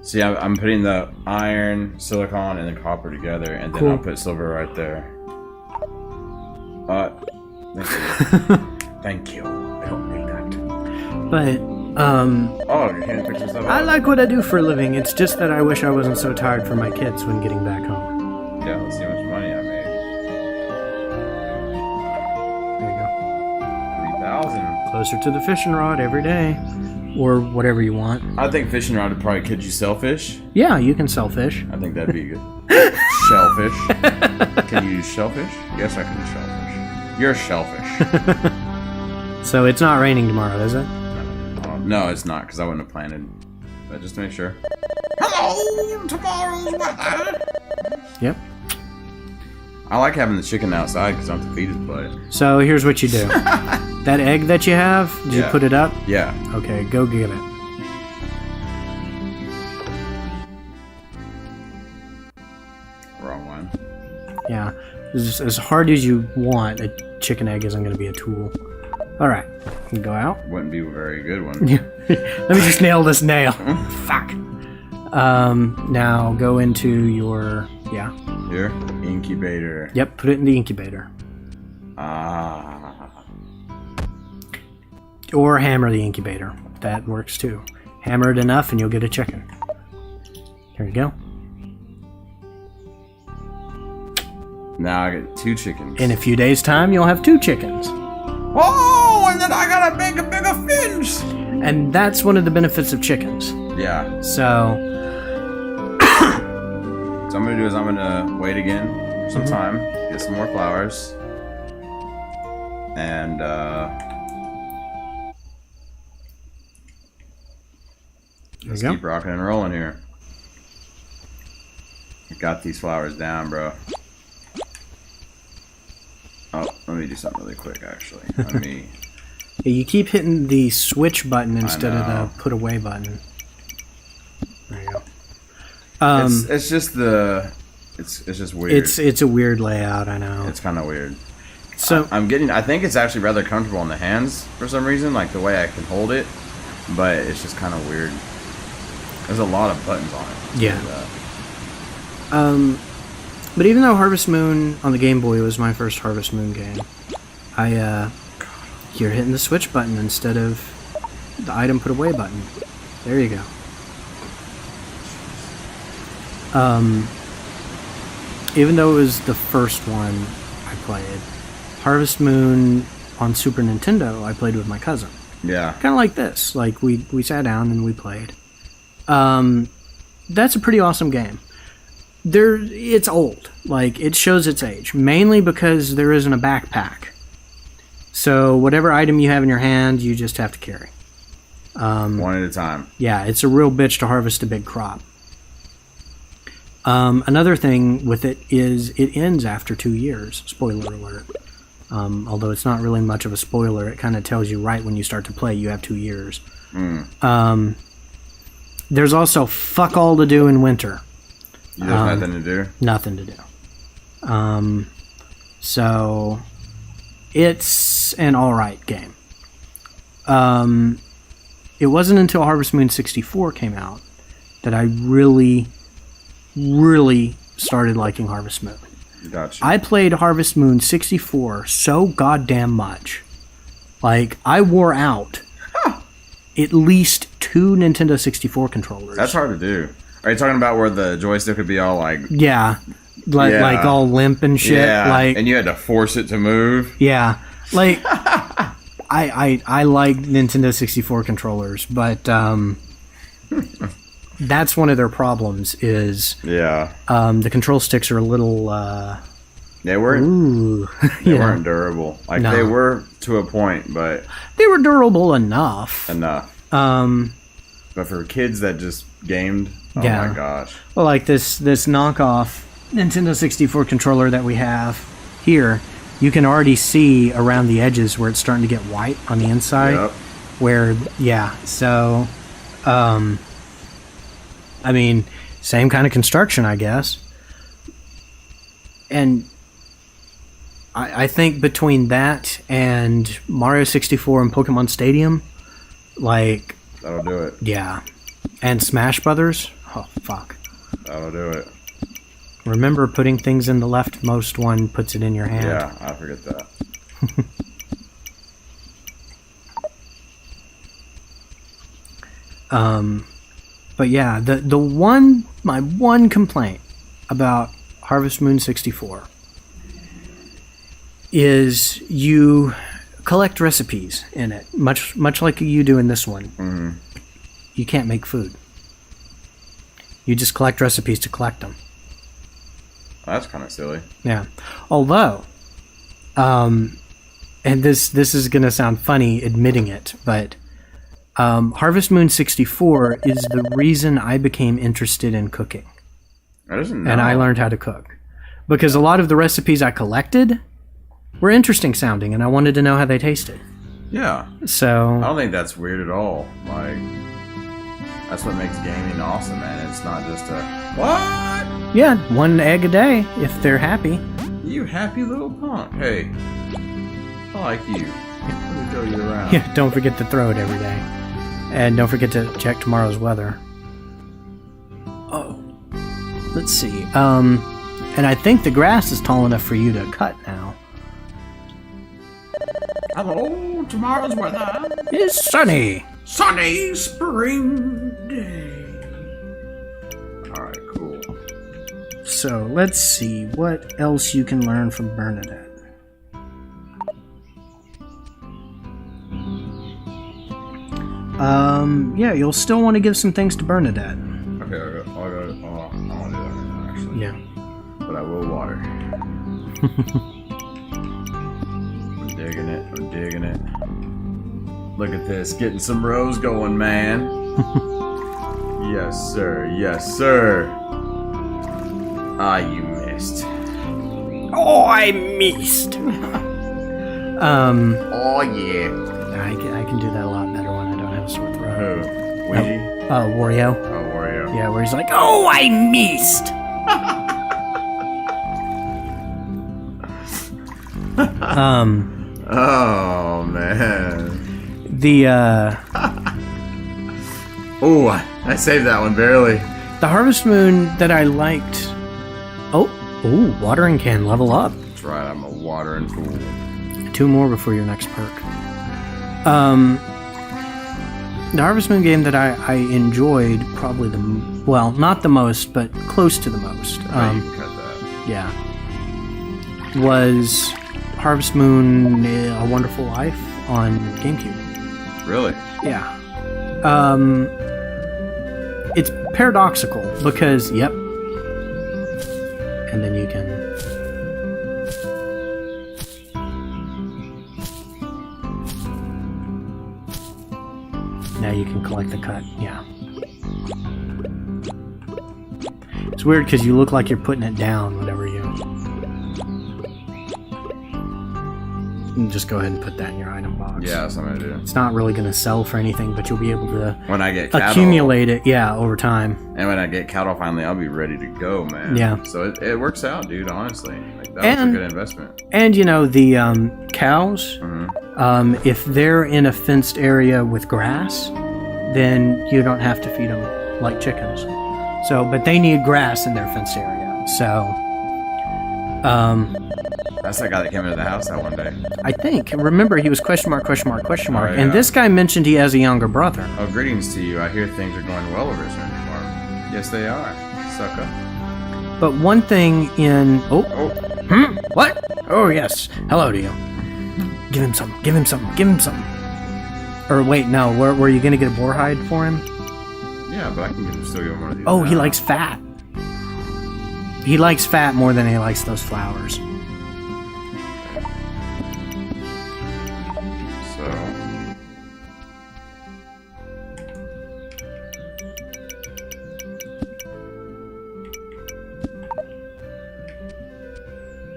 See, I'm putting the iron, silicon, and the copper together, and then I'll put silver right there. Thank you. Thank you. I don't need that. But, Oh, your hand picks this up. I like what I do for a living. It's just that I wish I wasn't so tired for my kids when getting back home. Yeah, let's see how much money I made. There you go. 3,000. Closer to the fishing rod every day. Or whatever you want. I think fishing rod would probably, could you sell fish? Yeah, you can sell fish. I think that'd be good. Shellfish. Can you use shellfish? Yes, I can use shellfish. You're a shellfish. So it's not raining tomorrow, is it? No, it's not, because I wouldn't have planted. But just to make sure. Hello, tomorrow's weather. Yep. I like having the chicken outside because I don't have to feed his butt. So here's what you do. That egg that you have, did you put it up? Yeah. Okay, go get it. Wrong one. Yeah. As hard as you want, a chicken egg isn't going to be a tool. Alright, go out. Wouldn't be a very good one. Let me just nail this nail. Fuck. Now go into your... Yeah. Here? Incubator. Yep, put it in the incubator. Or hammer the incubator. That works too. Hammer it enough and you'll get a chicken. Here you go. Now I get 2 chickens. In a few days' time, you'll have 2 chickens. Oh, and then I gotta make a bigger finch! And that's one of the benefits of chickens. Yeah. So So I'm gonna do is I'm gonna wait again for some time, get some more flowers, and let's keep rocking and rolling here. I got these flowers down, bro. Oh, let me do something really quick, actually. Let me. Yeah, you keep hitting the switch button instead of the put away button. There you go. It's just the. It's just weird. It's a weird layout, I know. It's kind of weird. So I think it's actually rather comfortable in the hands for some reason, like the way I can hold it. But it's just kind of weird. There's a lot of buttons on it. Yeah. But even though Harvest Moon on the Game Boy was my first Harvest Moon game, you're hitting the switch button instead of the item put away button. There you go. Even though it was the first one I played, Harvest Moon on Super Nintendo I played with my cousin. Yeah. Kind of like this. Like we sat down and we played. That's a pretty awesome game. It's old. Like, it shows its age. Mainly because there isn't a backpack. So whatever item you have in your hand, you just have to carry. One at a time. Yeah, it's a real bitch to harvest a big crop. Another thing with it is it ends after 2 years. Spoiler alert. Although it's not really much of a spoiler, it kind of tells you right when you start to play you have 2 years. There's also fuck all to do in winter. There's nothing to do? Nothing to do. So it's an alright game. It wasn't until Harvest Moon 64 came out that I really started liking Harvest Moon. Gotcha. I played Harvest Moon 64 so goddamn much. Like, I wore out at least 2 Nintendo 64 controllers. That's hard to do. Are you talking about where the joystick would be all like... Yeah. Like all limp and shit. Yeah, like, and you had to force it to move. Yeah. Like, I like Nintendo 64 controllers, but that's one of their problems is... Yeah. The control sticks are a little... They weren't weren't durable. Like, No. they were to a point, but... They were durable enough. But for kids that just gamed, oh my gosh. Well, like this knockoff Nintendo 64 controller that we have here, you can already see around the edges where it's starting to get white on the inside. Yep. Where, so, I mean, same kind of construction, I guess. And I think between that and Mario 64 and Pokemon Stadium, like... That'll do it. Yeah. And Smash Brothers. Oh, fuck. That'll do it. Remember, putting things in the leftmost one puts it in your hand. Yeah, I forget that. But yeah, my one complaint about Harvest Moon 64 is you collect recipes in it, much like you do in this one. Mm-hmm. You can't make food. You just collect recipes to collect them. That's kind of silly. Yeah. Although, and this is going to sound funny admitting it, but Harvest Moon 64 is the reason I became interested in cooking. I didn't know. And I learned how to cook. Because a lot of the recipes I collected were interesting sounding, and I wanted to know how they tasted. Yeah. So I don't think that's weird at all. Like, that's what makes gaming awesome, man. It's not just a, what? yeah, 1 egg a day if they're happy. You happy little punk. Hey, I like you. Let me throw you around. Yeah, don't forget to throw it every day. And don't forget to check tomorrow's weather. Oh. Let's see. And I think the grass is tall enough for you to cut now. Hello, tomorrow's weather. It's sunny. Sunny spring day. Alright, cool. So let's see what else you can learn from Bernadette. Yeah, you'll still want to give some things to Bernadette. Okay, I want to do that right now, actually. Yeah. But I will water. We're digging it. Look at this, getting some rows going, man. Yes, sir. Ah, you missed. Oh, I missed. Oh, yeah. I can do that a lot better when I don't have a sore throat. Who? Ouija? Wario. Oh, Wario. Yeah, where he's like, oh, I missed. Oh, man. Oh, I saved that one barely. The Harvest Moon that I liked. Oh, watering can level up. That's right, I'm a watering fool. 2 more before your next perk. The Harvest Moon game that I enjoyed probably not the most, but close to the most. You can cut that. Yeah. Was Harvest Moon A Wonderful Life on GameCube. Really? Yeah. It's paradoxical because, yep. And then you can... Now you can collect the cut, yeah. It's weird because you look like you're putting it down whenever you... And just go ahead and put that in your item box. Yeah, that's what I'm gonna do. It's not really going to sell for anything, but you'll be able to When I get cattle, accumulate it, yeah, over time. And when I get cattle finally, I'll be ready to go, man. Yeah. So it works out, dude, honestly. Like, that was a good investment. And, you know, the cows, if they're in a fenced area with grass, then you don't have to feed them like chickens. So, but they need grass in their fenced area. So, That's that guy that came into the house that one day. I think. Remember, he was question mark. Oh, yeah. And this guy mentioned he has a younger brother. Oh, greetings to you. I hear things are going well over his farm. Yes, they are. Sucker. But one thing in... What? Oh, yes. Hello to you. Give him some. Or wait, no. Were you going to get a boar hide for him? Yeah, but I can still give him one of these. Oh, he likes fat. He likes fat more than he likes those flowers.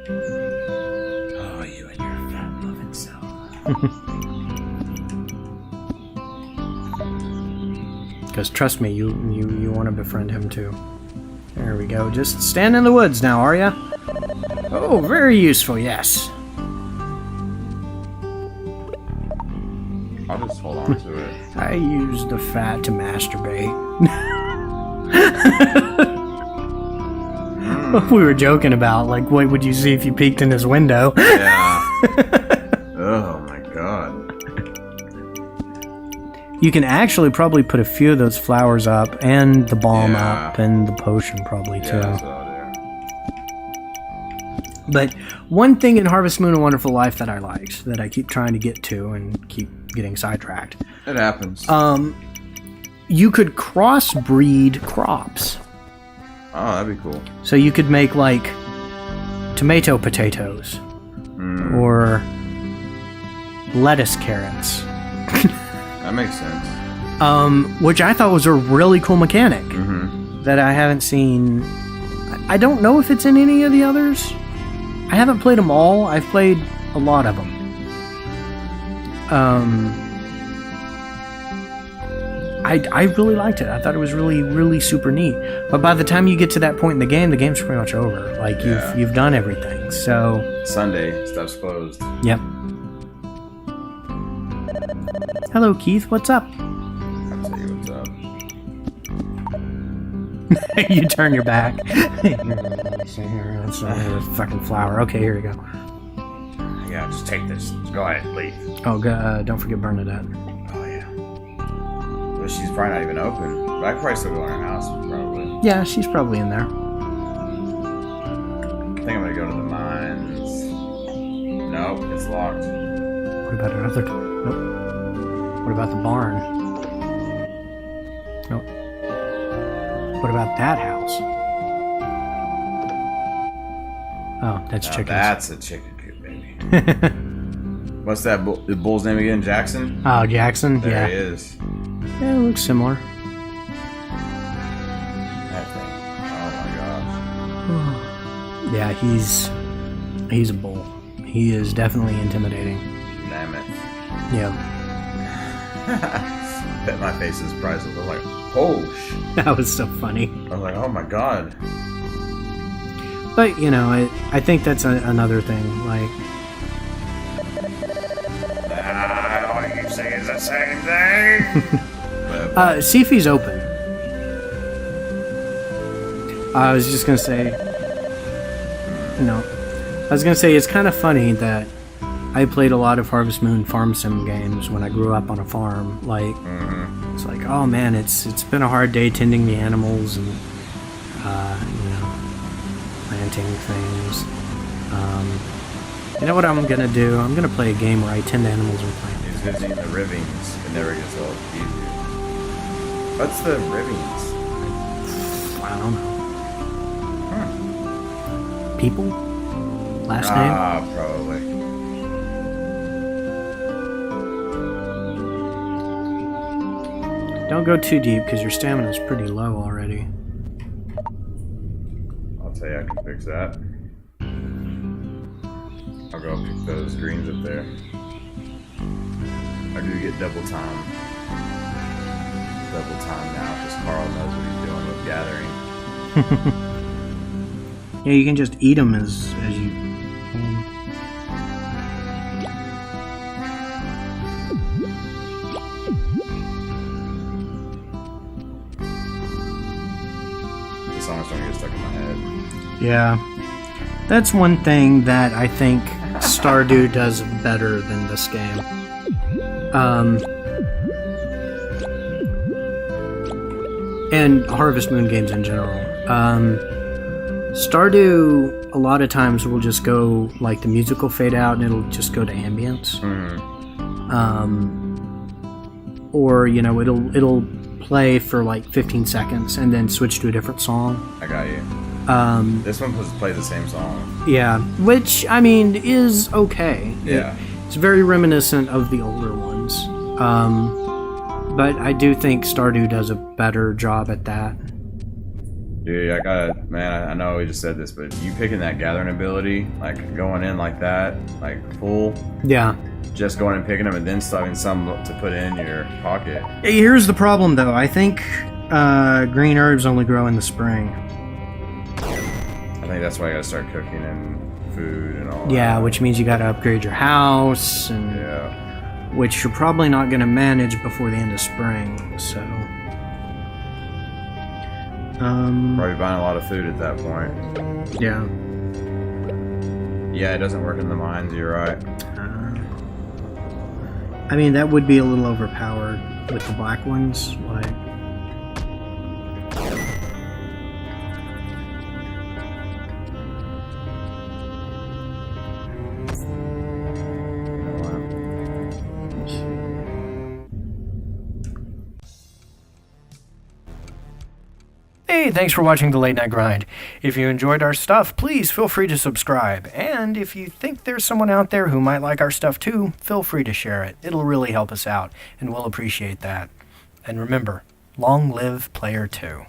Oh, you and your fat-loving self. Because trust me, you want to befriend him too. There we go. Just stand in the woods now, are ya? Oh, very useful, yes. I'll just hold on to it. I use the fat to masturbate. We were joking about, like, what would you see if you peeked in his window? Yeah. Oh my god. You can actually probably put a few of those flowers up, and the balm up, and the potion probably too. That's what I'll do. But one thing in Harvest Moon: A Wonderful Life that I liked, that I keep trying to get to and keep getting sidetracked. It happens. You could crossbreed crops. Oh, that'd be cool. So you could make like tomato potatoes or lettuce carrots. That makes sense. Which I thought was a really cool mechanic that I haven't seen. I don't know if it's in any of the others. I haven't played them all. I've played a lot of them. I really liked it. I thought it was really, really super neat. But by the time you get to that point in the game's pretty much over. Like you've done everything. So Sunday, stuff's closed. Yep. Hello, Keith. What's up? I'll tell you what's up. You turn your back. That's a fucking flower. Okay, here you go. Yeah, just take this. Go ahead, leave. Oh, don't forget Bernadette. Oh yeah. But she's probably not even open. But I could probably still go in her house, probably. Yeah, she's probably in there. I think I'm gonna go to the mines. Nope, it's locked. What about another door? Nope. What about the barn? Nope. What about that house? Oh, that's chickens. That's a chicken coop, baby. What's that the bull's name again? Jackson? Oh, Jackson? There he is. Yeah, it looks similar. That thing. Oh my gosh. Yeah, he's a bull. He is definitely intimidating. Damn it. Yeah. Bet my face is priceless. I was like, oh That was so funny. I was like, oh my god. But, you know, I think that's another thing. Like, all you say is the same thing. see if he's open. I was just gonna say, no. I was gonna say it's kind of funny that I played a lot of Harvest Moon farm sim games when I grew up on a farm. Like, it's like, oh man, it's been a hard day tending the animals and you know, planting things. You know what I'm gonna do? I'm gonna play a game where I tend animals and plant. He's busy in the rivings. It never gets old. Easy. What's the rivings? I don't know. People? Last name? Ah, probably. Don't go too deep because your stamina is pretty low already. I'll tell you, I can fix that. I'll go pick those greens up there. I do get double time. Double time now because Carl knows what he's doing with gathering. Yeah, you can just eat them as you... The songs don't get stuck in my head. Yeah. That's one thing that I think Stardew does better than this game. And Harvest Moon games in general. Stardew, a lot of times will just go, like, the music will fade out and it'll just go to ambience. Or, you know, it'll play for like 15 seconds and then switch to a different song. I got you. This one plays the same song. Yeah, which, I mean, is okay. Yeah. It's very reminiscent of the older ones. But I do think Stardew does a better job at that. Dude, I know we just said this, but you picking that gathering ability, like going in like that, like full. Yeah. Just going and picking them and then having some to put in your pocket. Here's the problem, though. I think green herbs only grow in the spring. I think that's why I gotta start cooking and food and all that. Yeah, which means you gotta upgrade your house, and which you're probably not gonna manage before the end of spring, so... Probably buying a lot of food at that point. Yeah. Yeah, it doesn't work in the mines, you're right. I mean, that would be a little overpowered with the black ones. Like, Hey, thanks for watching the Late Night Grind. If you enjoyed our stuff, please feel free to subscribe. And if you think there's someone out there who might like our stuff too, feel free to share it. It'll really help us out, and we'll appreciate that. And remember, long live Player 2.